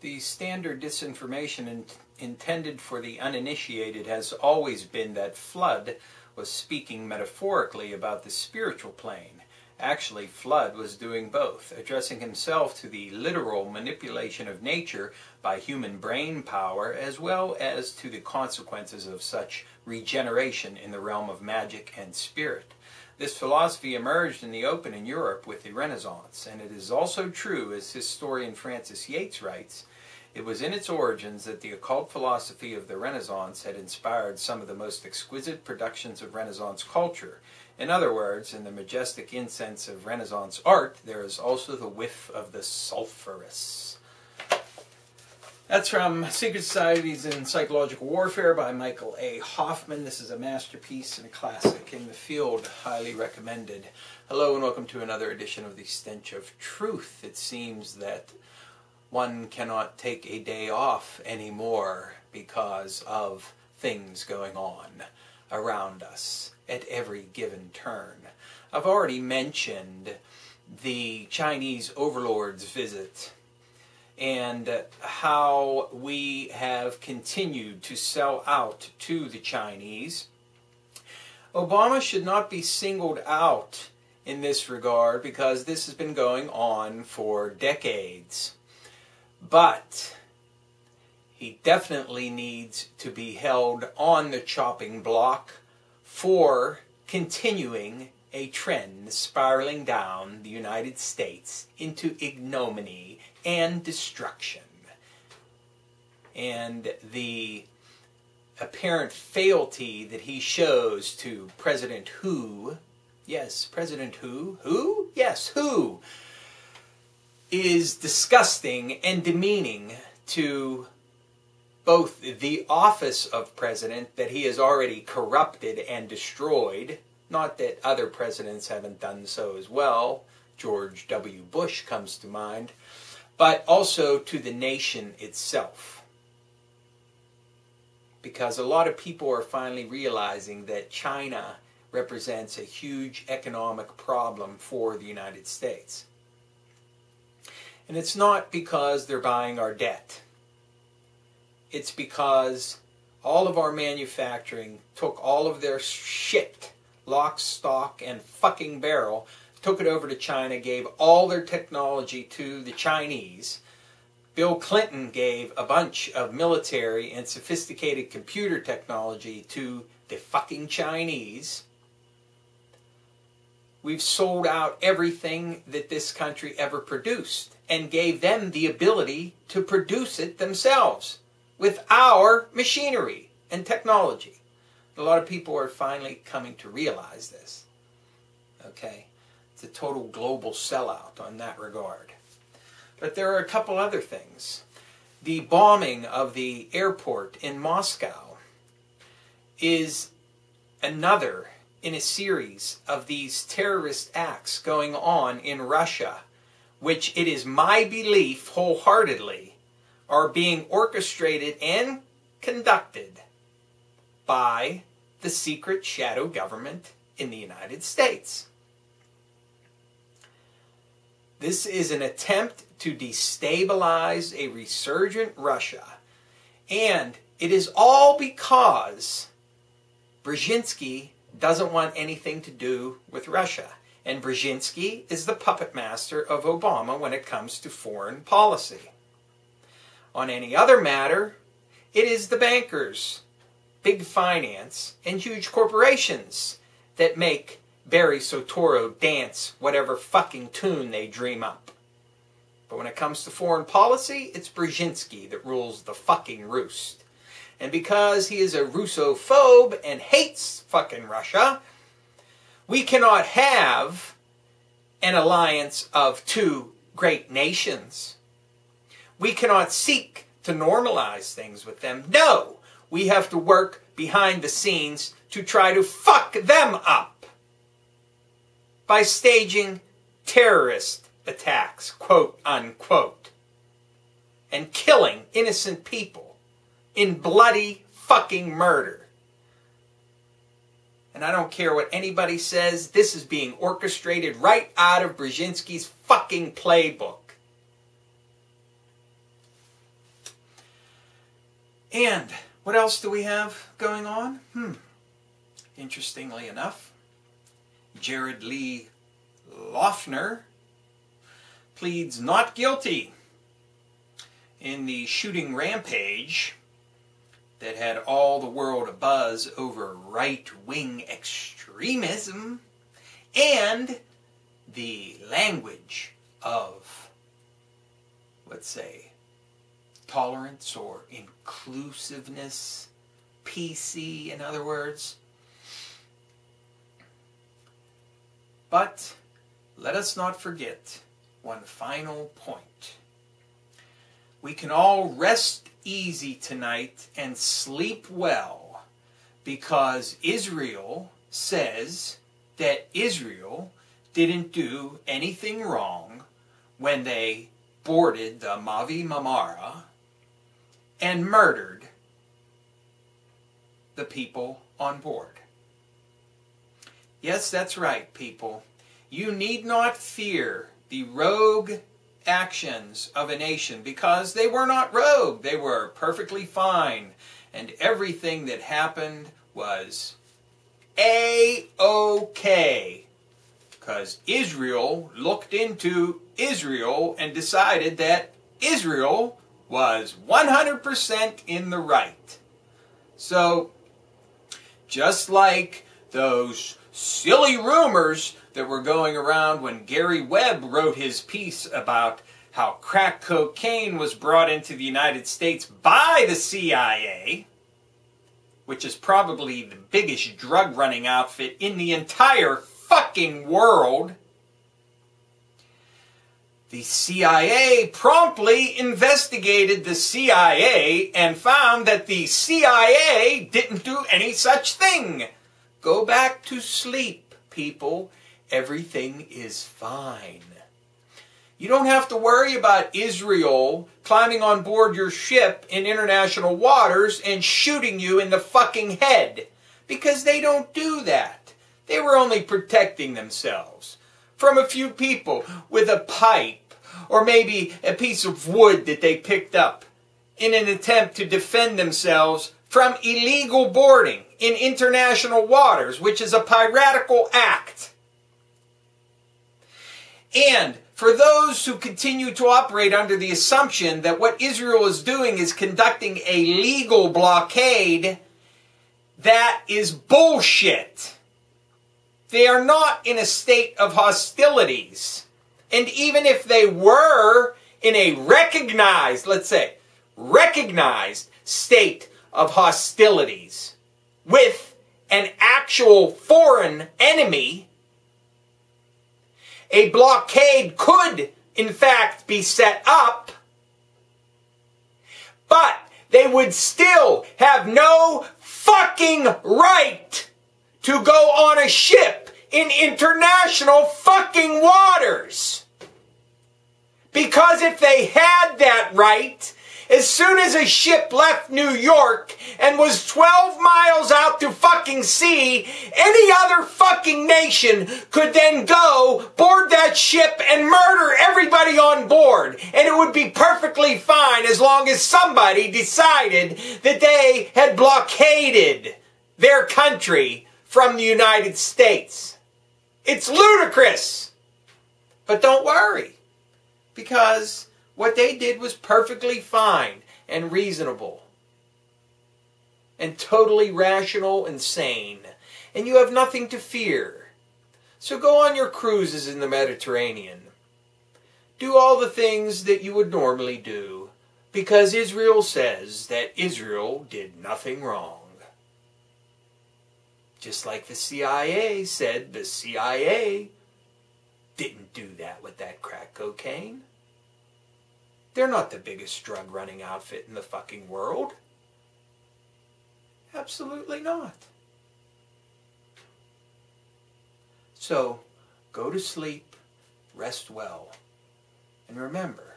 The standard disinformation intended for the uninitiated has always been that Flood was speaking metaphorically about the spiritual plane. Actually, Flood was doing both, addressing himself to the literal manipulation of nature by human brain power, as well as to the consequences of such regeneration in the realm of magic and spirit. This philosophy emerged in the open in Europe with the Renaissance, and it is also true, as historian Francis Yates writes, it was in its origins that the occult philosophy of the Renaissance had inspired some of the most exquisite productions of Renaissance culture. In other words, in the majestic incense of Renaissance art, there is also the whiff of the sulphurous. That's from Secret Societies in Psychological Warfare by Michael A. Hoffman. This is a masterpiece and a classic in the field, highly recommended. Hello and welcome to another edition of the Stench of Truth. It seems that one cannot take a day off anymore because of things going on around us at every given turn. I've already mentioned the Chinese overlord's visit and how we have continued to sell out to the Chinese. Obama should not be singled out in this regard because this has been going on for decades. But he definitely needs to be held on the chopping block for continuing a trend spiraling down the United States into ignominy and destruction. And the apparent fealty that he shows to President Hu, yes, President Hu, who? Yes, who? Is disgusting and demeaning to both the office of president that he has already corrupted and destroyed, not that other presidents haven't done so as well, George W. Bush comes to mind, but also to the nation itself. Because a lot of people are finally realizing that China represents a huge economic problem for the United States. And it's not because they're buying our debt. It's because all of our manufacturing took all of their shit, lock, stock, and fucking barrel, took it over to China, gave all their technology to the Chinese. Bill Clinton gave a bunch of military and sophisticated computer technology to the fucking Chinese. We've sold out everything that this country ever produced and gave them the ability to produce it themselves with our machinery and technology. A lot of people are finally coming to realize this. Okay? It's a total global sellout on that regard. But there are a couple other things. The bombing of the airport in Moscow is another in a series of these terrorist acts going on in Russia, which it is my belief wholeheartedly are being orchestrated and conducted by the secret shadow government in the United States. This is an attempt to destabilize a resurgent Russia, and it is all because Brzezinski doesn't want anything to do with Russia. And Brzezinski is the puppet master of Obama when it comes to foreign policy. On any other matter, it is the bankers, big finance, and huge corporations that make Barry Soetoro dance whatever fucking tune they dream up. But when it comes to foreign policy, it's Brzezinski that rules the fucking roost. And because he is a Russophobe and hates fucking Russia, we cannot have an alliance of two great nations. We cannot seek to normalize things with them. No, we have to work behind the scenes to try to fuck them up by staging terrorist attacks, quote unquote, and killing innocent people in bloody fucking murder. And I don't care what anybody says, this is being orchestrated right out of Brzezinski's fucking playbook. And what else do we have going on? Interestingly enough, Jared Lee Loughner pleads not guilty in the shooting rampage that had all the world abuzz over right-wing extremism and the language of, let's say, tolerance or inclusiveness, PC in other words. But let us not forget one final point. We can all rest easy tonight and sleep well because Israel says that Israel didn't do anything wrong when they boarded the Mavi Mamara and murdered the people on board. Yes, that's right, people. You need not fear the rogue actions of a nation because they were not rogue. They were perfectly fine. And everything that happened was A-OK. Because Israel looked into Israel and decided that Israel was 100% in the right. So, just like those silly rumors that were going around when Gary Webb wrote his piece about how crack cocaine was brought into the United States by the CIA, which is probably the biggest drug-running outfit in the entire fucking world. The CIA promptly investigated the CIA and found that the CIA didn't do any such thing. Go back to sleep, people. Everything is fine. You don't have to worry about Israel climbing on board your ship in international waters and shooting you in the fucking head. Because they don't do that. They were only protecting themselves from a few people with a pipe or maybe a piece of wood that they picked up in an attempt to defend themselves from illegal boarding in international waters, which is a piratical act. And for those who continue to operate under the assumption that what Israel is doing is conducting a legal blockade, that is bullshit. They are not in a state of hostilities. And even if they were in a recognized, let's say, recognized state of hostilities with an actual foreign enemy, a blockade could, in fact, be set up, but they would still have no fucking right to go on a ship in international fucking waters. Because if they had that right, as soon as a ship left New York and was 12 miles out to fucking sea, any other fucking nation could then go board that ship and murder everybody on board. And it would be perfectly fine as long as somebody decided that they had blockaded their country from the United States. It's ludicrous. But don't worry, because what they did was perfectly fine and reasonable and totally rational and sane. And you have nothing to fear. So go on your cruises in the Mediterranean. Do all the things that you would normally do, because Israel says that Israel did nothing wrong. Just like the CIA said the CIA didn't do that with that crack cocaine. They're not the biggest drug-running outfit in the fucking world. Absolutely not. So, go to sleep, rest well. And remember,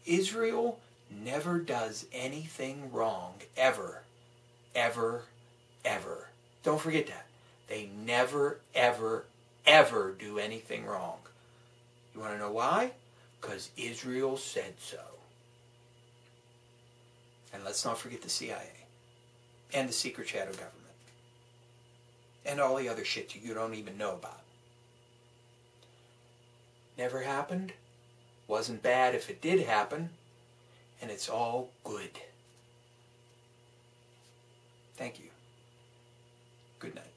Israel never does anything wrong, ever, ever, ever. Don't forget that. They never, ever, ever do anything wrong. You want to know why? Because Israel said so. And let's not forget the CIA. And the secret shadow government. And all the other shit you don't even know about. Never happened. Wasn't bad if it did happen. And it's all good. Thank you. Good night.